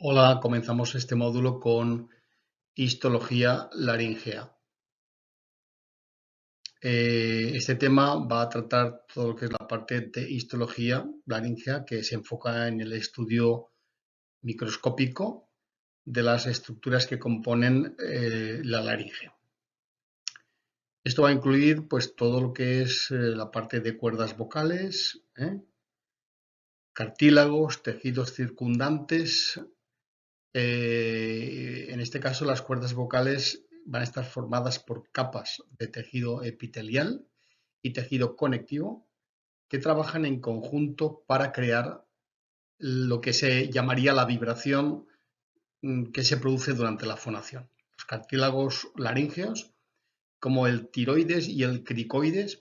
Hola, comenzamos este módulo con histología laríngea. Este tema va a tratar todo lo que es la parte de histología laríngea, que se enfoca en el estudio microscópico de las estructuras que componen la laringe. Esto va a incluir pues todo lo que es la parte de cuerdas vocales, cartílagos, tejidos circundantes. En este caso, las cuerdas vocales van a estar formadas por capas de tejido epitelial y tejido conectivo que trabajan en conjunto para crear lo que se llamaría la vibración que se produce durante la fonación. Los cartílagos laríngeos, como el tiroides y el cricoides,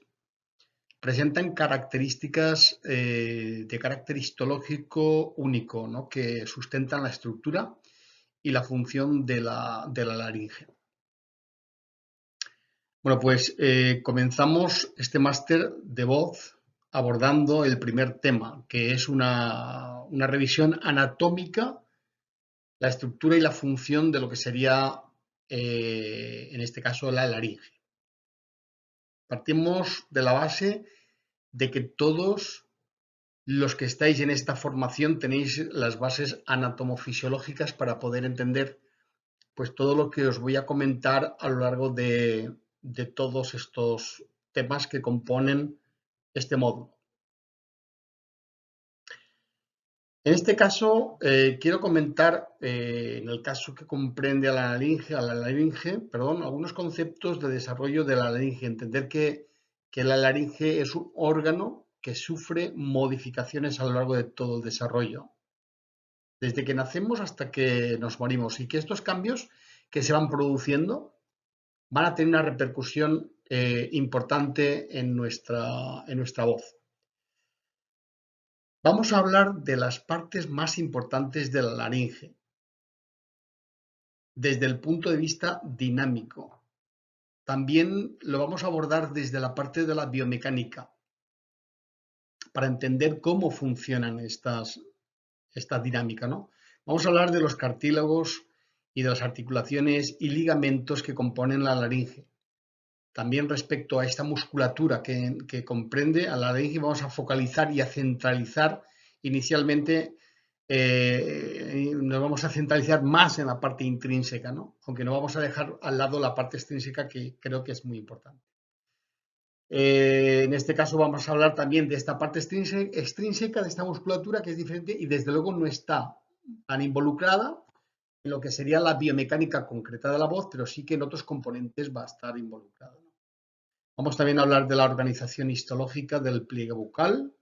presentan características de carácter histológico único, ¿no?, que sustentan la estructura y la función de la laringe. Bueno, pues comenzamos este máster de voz abordando el primer tema, que es una revisión anatómica, la estructura y la función de lo que sería, en este caso, la laringe. Partimos de la base de que todos los que estáis en esta formación tenéis las bases anatomofisiológicas para poder entender pues todo lo que os voy a comentar a lo largo de todos estos temas que componen este módulo. En este caso, quiero comentar, en el caso que comprende a la laringe, perdón, algunos conceptos de desarrollo de la laringe. Entender que la laringe es un órgano que sufre modificaciones a lo largo de todo el desarrollo, desde que nacemos hasta que nos morimos, y que estos cambios que se van produciendo van a tener una repercusión importante en nuestra voz. Vamos a hablar de las partes más importantes de la laringe, desde el punto de vista dinámico. También lo vamos a abordar desde la parte de la biomecánica, para entender cómo funcionan esta dinámica, ¿no? Vamos a hablar de los cartílagos y de las articulaciones y ligamentos que componen la laringe. También respecto a esta musculatura que comprende a la laringe, vamos a focalizar y a centralizar inicialmente, nos vamos a centralizar más en la parte intrínseca, ¿no?, aunque no vamos a dejar al lado la parte extrínseca, que creo que es muy importante. En este caso vamos a hablar también de esta parte extrínseca de esta musculatura, que es diferente y desde luego no está tan involucrada en lo que sería la biomecánica concreta de la voz, pero sí que en otros componentes va a estar involucrada. Vamos también a hablar de la organización histológica del pliegue bucal.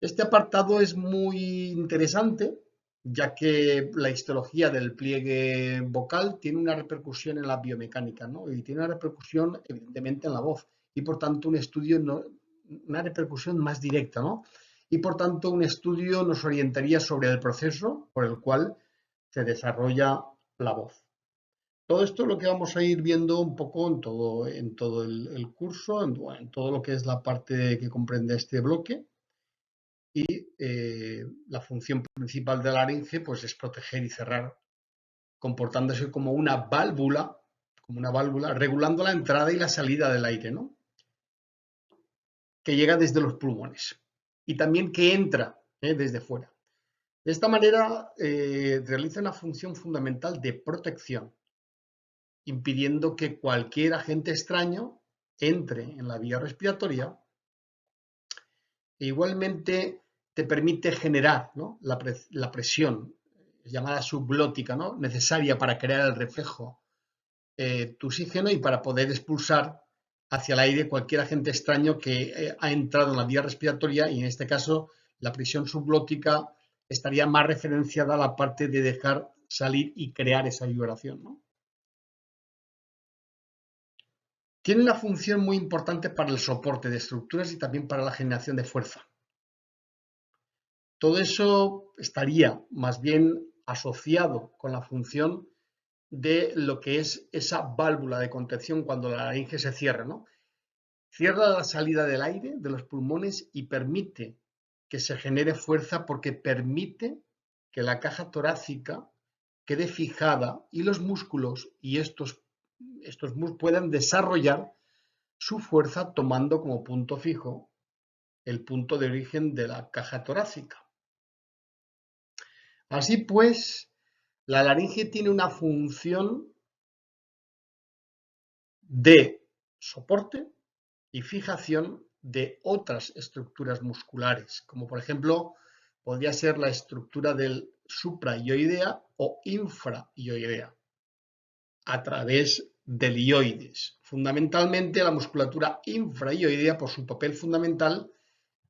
Este apartado es muy interesante, ya que la histología del pliegue vocal tiene una repercusión en la biomecánica, ¿no?, y tiene una repercusión evidentemente en la voz, y por tanto un estudio, una repercusión más directa, ¿no?, y por tanto un estudio nos orientaría sobre el proceso por el cual se desarrolla la voz. Todo esto es lo que vamos a ir viendo un poco en todo el curso, en todo lo que es la parte que comprende este bloque. Y la función principal de la laringe pues, es proteger y cerrar, comportándose como una válvula, regulando la entrada y la salida del aire, ¿no?, que llega desde los pulmones y también que entra desde fuera. De esta manera realiza una función fundamental de protección, impidiendo que cualquier agente extraño entre en la vía respiratoria, e igualmente te permite generar, ¿no?, la presión llamada subglótica, ¿no?, necesaria para crear el reflejo tusígeno y para poder expulsar hacia el aire cualquier agente extraño que ha entrado en la vía respiratoria, y en este caso la presión subglótica estaría más referenciada a la parte de dejar salir y crear esa vibración, ¿no? Tiene una función muy importante para el soporte de estructuras y también para la generación de fuerza. Todo eso estaría más bien asociado con la función de lo que es esa válvula de contención cuando la laringe se cierra, ¿no? Cierra la salida del aire de los pulmones y permite que se genere fuerza, porque permite que la caja torácica quede fijada y los músculos y estos puedan desarrollar su fuerza tomando como punto fijo el punto de origen de la caja torácica. Así pues, la laringe tiene una función de soporte y fijación de otras estructuras musculares, como por ejemplo podría ser la estructura del supraioidea o infraioidea, a través del ioides. Fundamentalmente la musculatura infraioidea por su papel fundamental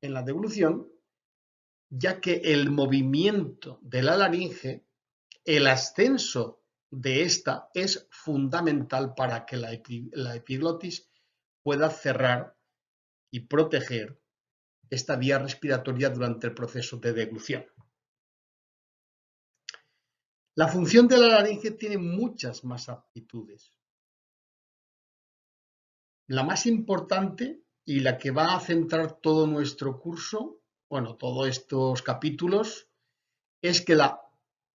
en la deglución, ya que el movimiento de la laringe, el ascenso de esta es fundamental para que la epiglotis pueda cerrar y proteger esta vía respiratoria durante el proceso de deglución. La función de la laringe tiene muchas más aptitudes. La más importante y la que va a centrar todo nuestro curso, bueno, todos estos capítulos, es que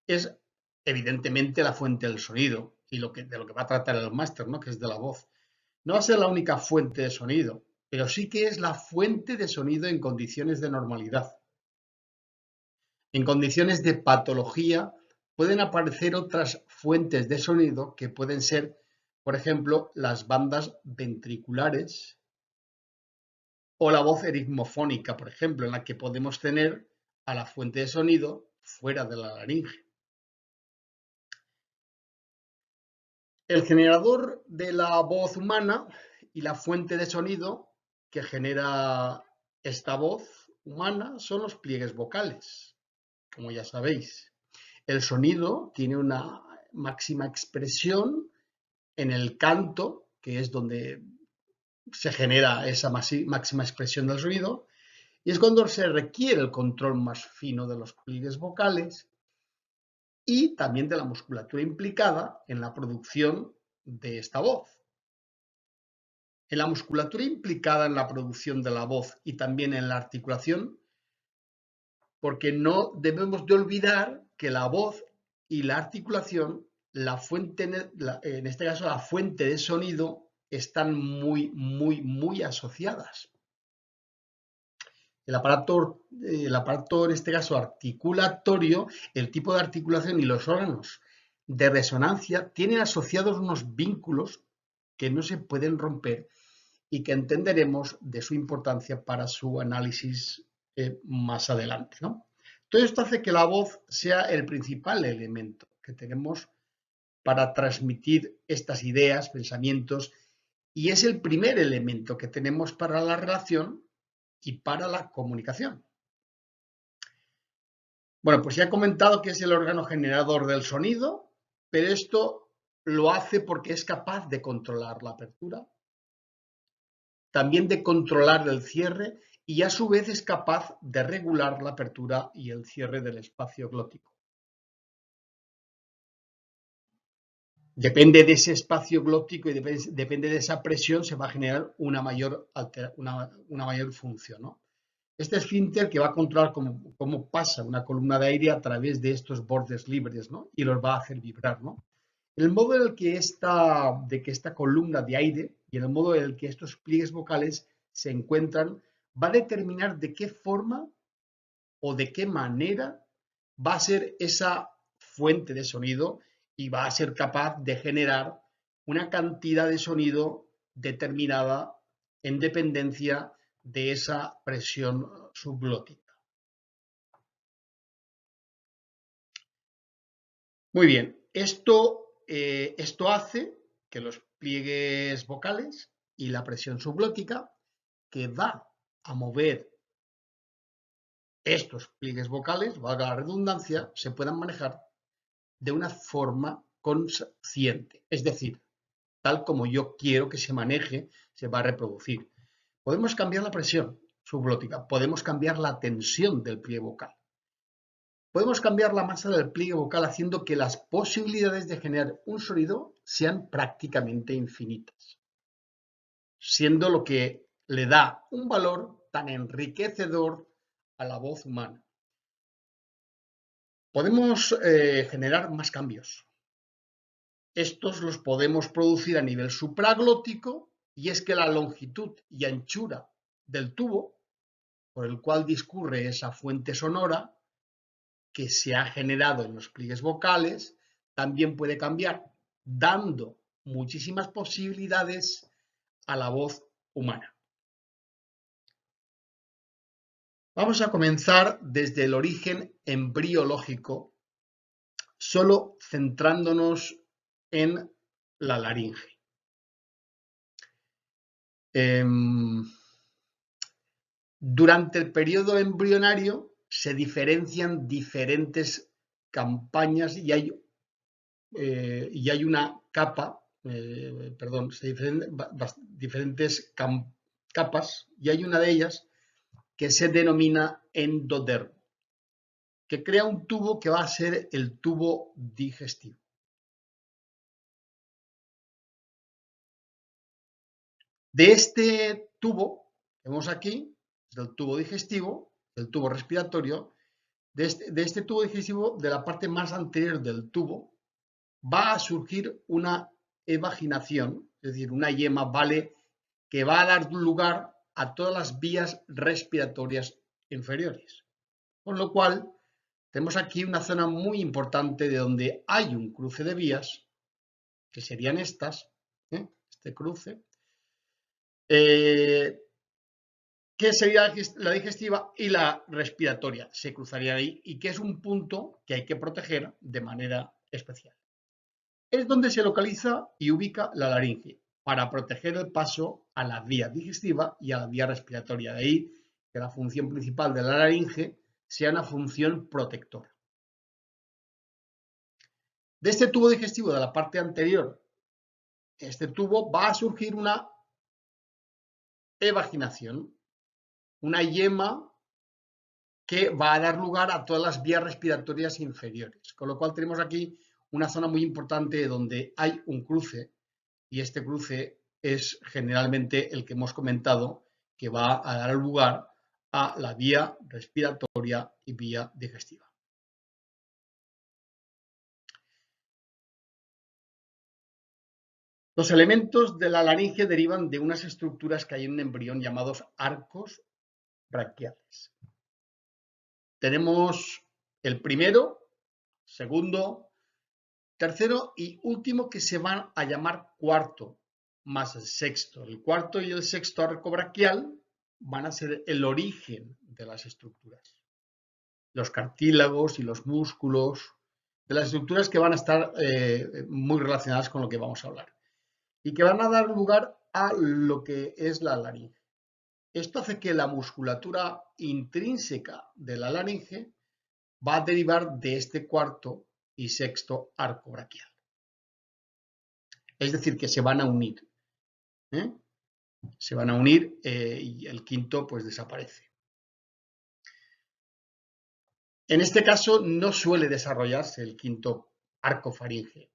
es evidentemente la fuente del sonido y de lo que va a tratar el máster, ¿no? Que es de la voz. No va a ser la única fuente de sonido, pero sí que es la fuente de sonido en condiciones de normalidad. En condiciones de patología pueden aparecer otras fuentes de sonido que pueden ser, por ejemplo, las bandas ventriculares o la voz eritmofónica, por ejemplo, en la que podemos tener a la fuente de sonido fuera de la laringe. El generador de la voz humana y la fuente de sonido que genera esta voz humana son los pliegues vocales, como ya sabéis. El sonido tiene una máxima expresión en el canto, que es donde se genera esa máxima expresión del sonido, y es cuando se requiere el control más fino de los pliegues vocales y también de la musculatura implicada en la producción de esta voz. En la musculatura implicada en la producción de la voz y también en la articulación, porque no debemos de olvidar que la voz y la articulación, en este caso la fuente de sonido, están muy asociadas. El aparato en este caso articulatorio, el tipo de articulación y los órganos de resonancia tienen asociados unos vínculos que no se pueden romper y que entenderemos de su importancia para su análisis más adelante, ¿no? Todo esto hace que la voz sea el principal elemento que tenemos para transmitir estas ideas, pensamientos, y es el primer elemento que tenemos para la relación y para la comunicación. Bueno, pues ya he comentado que es el órgano generador del sonido, pero esto lo hace porque es capaz de controlar la apertura, también de controlar el cierre y a su vez es capaz de regular la apertura y el cierre del espacio glótico. Depende de ese espacio glótico y depende de esa presión se va a generar una mayor función, ¿no? Este esfínter que va a controlar cómo pasa una columna de aire a través de estos bordes libres, ¿no? Y los va a hacer vibrar, ¿no? El modo en el que esta columna de aire y el modo en el que estos pliegues vocales se encuentran va a determinar de qué forma o de qué manera va a ser esa fuente de sonido y va a ser capaz de generar una cantidad de sonido determinada en dependencia de esa presión subglótica. Muy bien, esto hace que los pliegues vocales y la presión subglótica que va a mover estos pliegues vocales, valga la redundancia, se puedan manejar de una forma consciente, es decir, tal como yo quiero que se maneje, se va a reproducir. Podemos cambiar la presión subglótica, podemos cambiar la tensión del pliegue vocal. Podemos cambiar la masa del pliegue vocal haciendo que las posibilidades de generar un sonido sean prácticamente infinitas, siendo lo que le da un valor tan enriquecedor a la voz humana. Podemos generar más cambios. Estos los podemos producir a nivel supraglótico, y es que la longitud y anchura del tubo por el cual discurre esa fuente sonora que se ha generado en los pliegues vocales también puede cambiar, dando muchísimas posibilidades a la voz humana. Vamos a comenzar desde el origen embriológico, solo centrándonos en la laringe. Durante el periodo embrionario se diferencian diferentes campañas y hay una capa, diferentes capas, y hay una de ellas que se denomina endodermo, que crea un tubo que va a ser el tubo digestivo. De este tubo que vemos aquí, del tubo digestivo, del tubo respiratorio, de este tubo digestivo, de la parte más anterior del tubo, va a surgir una evaginación, es decir, una yema, ¿vale?, que va a dar lugar a todas las vías respiratorias inferiores. Con lo cual, tenemos aquí una zona muy importante de donde hay un cruce de vías, que serían estas, este cruce, que sería la digestiva y la respiratoria, se cruzaría ahí, y que es un punto que hay que proteger de manera especial. Es donde se localiza y ubica la laringe, para proteger el paso a la vía digestiva y a la vía respiratoria. De ahí que la función principal de la laringe sea una función protectora. De este tubo digestivo de la parte anterior, este tubo va a surgir una evaginación, una yema que va a dar lugar a todas las vías respiratorias inferiores. Con lo cual tenemos aquí una zona muy importante donde hay un cruce, y este cruce es generalmente el que hemos comentado, que va a dar lugar a la vía respiratoria y vía digestiva. Los elementos de la laringe derivan de unas estructuras que hay en un embrión llamados arcos braquiales. Tenemos el primero, segundo, tercero y último, que se van a llamar cuarto, más el sexto. El cuarto y el sexto arco braquial van a ser el origen de las estructuras. Los cartílagos y los músculos, de las estructuras que van a estar muy relacionadas con lo que vamos a hablar, y que van a dar lugar a lo que es la laringe. Esto hace que la musculatura intrínseca de la laringe va a derivar de este cuarto y sexto arco braquial. Es decir, que se van a unir. Se van a unir y el quinto pues desaparece. En este caso no suele desarrollarse el quinto arco faríngeo.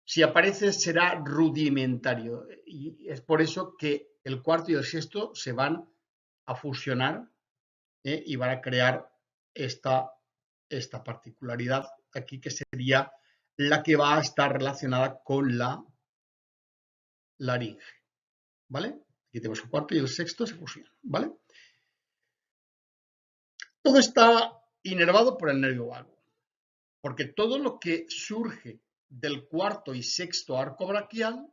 Si aparece será rudimentario, y es por eso que el cuarto y el sexto se van a fusionar y van a crear esta particularidad aquí, que sería la que va a estar relacionada con la laringe, ¿vale? Aquí tenemos el cuarto y el sexto se fusionan, ¿vale? Todo está inervado por el nervio vago, porque todo lo que surge del cuarto y sexto arco braquial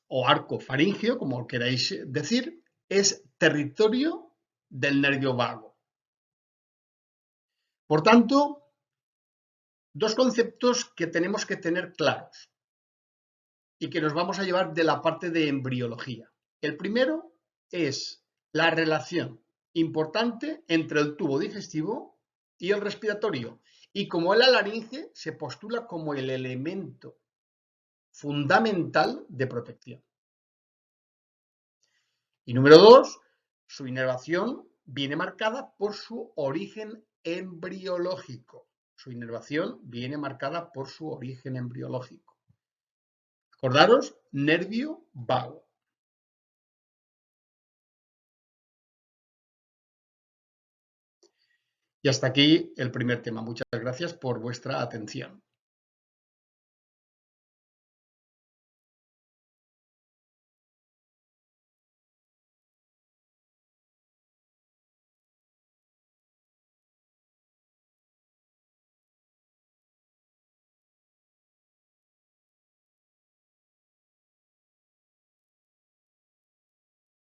o arco faríngeo, como queráis decir, es territorio del nervio vago. Por tanto, dos conceptos que tenemos que tener claros y que nos vamos a llevar de la parte de embriología. El primero es la relación importante entre el tubo digestivo y el respiratorio, y como la laringe se postula como el elemento fundamental de protección. Y número dos, su inervación viene marcada por su origen embriológico. Su inervación viene marcada por su origen embriológico. Acordaros, nervio vago. Y hasta aquí el primer tema. Muchas gracias por vuestra atención.